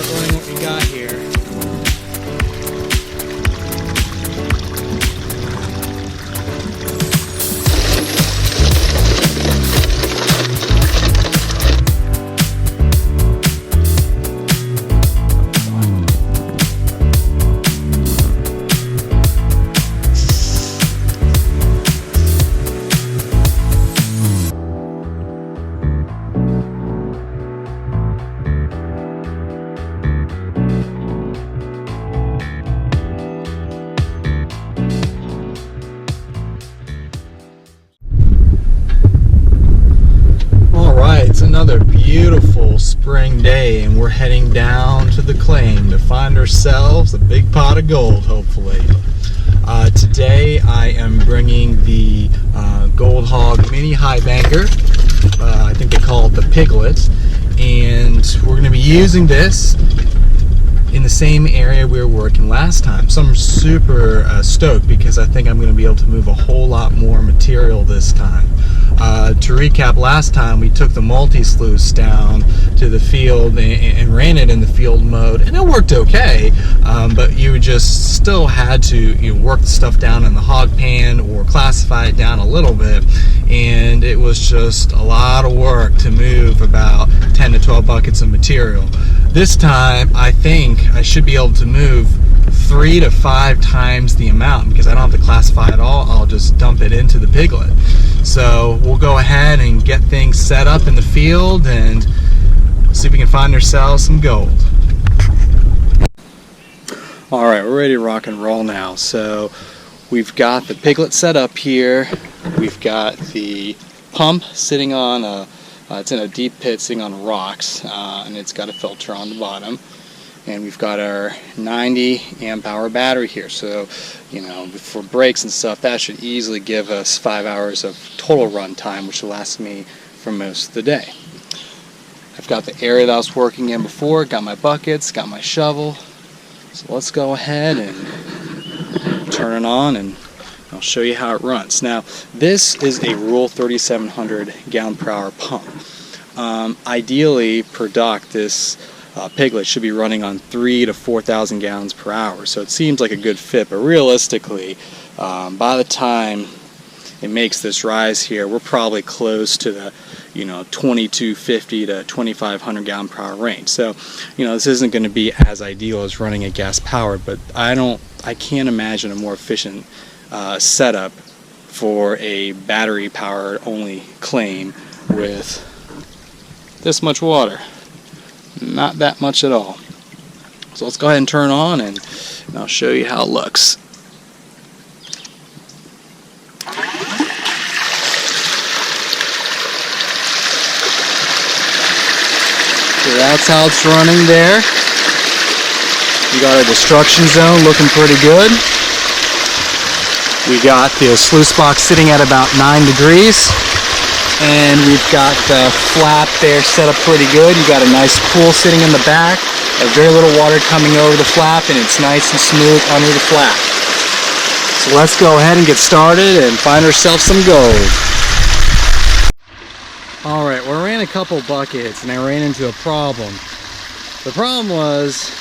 start running what we got here. It's another beautiful spring day and we're heading down to the claim to find ourselves a big pot of gold, hopefully. Today I am bringing the Gold Hog Mini High Banker. I think they call it the Piglet, and we're going to be using this in the same area we were working last time. So I'm super stoked because I think I'm going to be able to move a whole lot more material this time. To recap, last time we took the multi-sluice down to the field and ran it in the field mode, and it worked okay, but you just still had to work the stuff down in the hog pan or classify it down a little bit, and it was just a lot of work to move about 10 to 12 buckets of material. This time I think I should be able to move 3 to 5 times the amount because I don't have to classify it all. I'll just dump it into the Piglet. So we'll go ahead and get things set up in the field and see if we can find ourselves some gold. Alright, we're ready to rock and roll now. So we've got the Piglet set up here. We've got the pump sitting on it's in a deep pit sitting on rocks, and it's got a filter on the bottom. And we've got our 90 amp hour battery here, so for breaks and stuff that should easily give us 5 hours of total run time, which will last me for most of the day. I've got the area that I was working in before, got my buckets, got my shovel, so let's go ahead and turn it on and I'll show you how it runs. Now this is a Rule 3700 gallon per hour pump. Ideally per dock this Piglet should be running on 3,000 to 4,000 gallons per hour, so it seems like a good fit, but realistically by the time it makes this rise here, we're probably close to the 2250 to 2500 gallon per hour range. So this isn't going to be as ideal as running a gas powered, but I can't imagine a more efficient setup for a battery powered only claim with this much water. Not that much at all. So let's go ahead and turn on and I'll show you how it looks. So that's how it's running there. We got our destruction zone looking pretty good. We got the sluice box sitting at about 9 degrees. And we've got the flap there set up pretty good. You got a nice pool sitting in the back, very little water coming over the flap, and it's nice and smooth under the flap. So let's go ahead and get started and find ourselves some gold. Alright, well, I ran a couple buckets and I ran into a problem. The problem was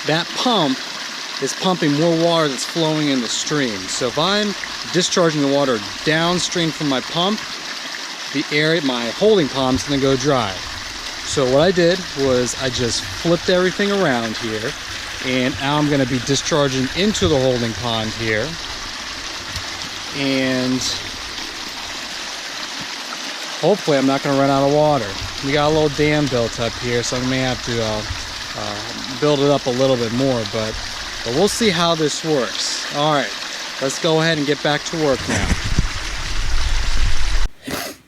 that pump is pumping more water that's flowing in the stream. So if I'm discharging the water downstream from my pump, my holding pond's gonna go dry. So what I did was I just flipped everything around here, and now I'm gonna be discharging into the holding pond here, and hopefully I'm not gonna run out of water. We got a little dam built up here, so I may have to build it up a little bit more, but we'll see how this works. Alright, let's go ahead and get back to work now.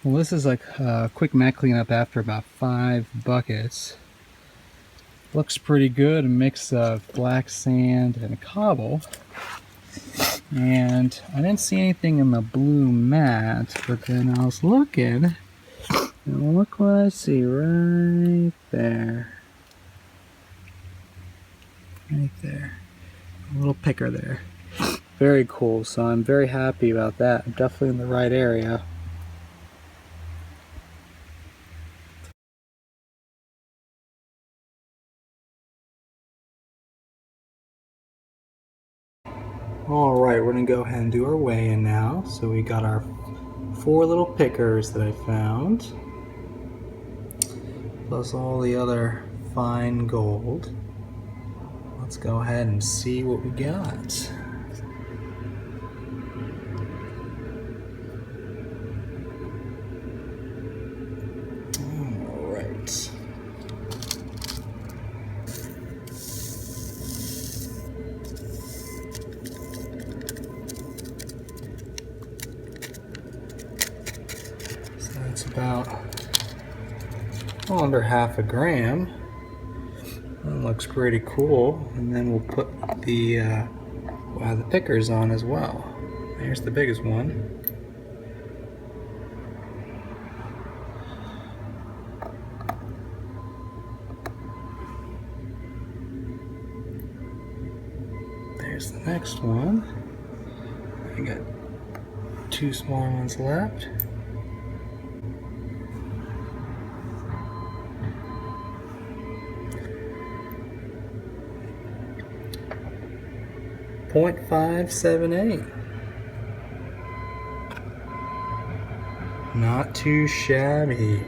Well, this is like a quick mat cleanup after about 5 buckets. Looks pretty good, a mix of black sand and cobble. And I didn't see anything in the blue mat, but then I was looking, and look what I see right there. Right there. A little picker there. Very cool, so I'm very happy about that. I'm definitely in the right area. we're gonna go ahead and do our weigh-in now. So we got our 4 little pickers that I found, plus all the other fine gold. Let's go ahead and see what we got. All right. It's about under half a gram. That looks pretty cool. And then we'll put the pickers on as well. Here's the biggest one. There's the next one. I got 2 smaller ones left. .578. Not too shabby.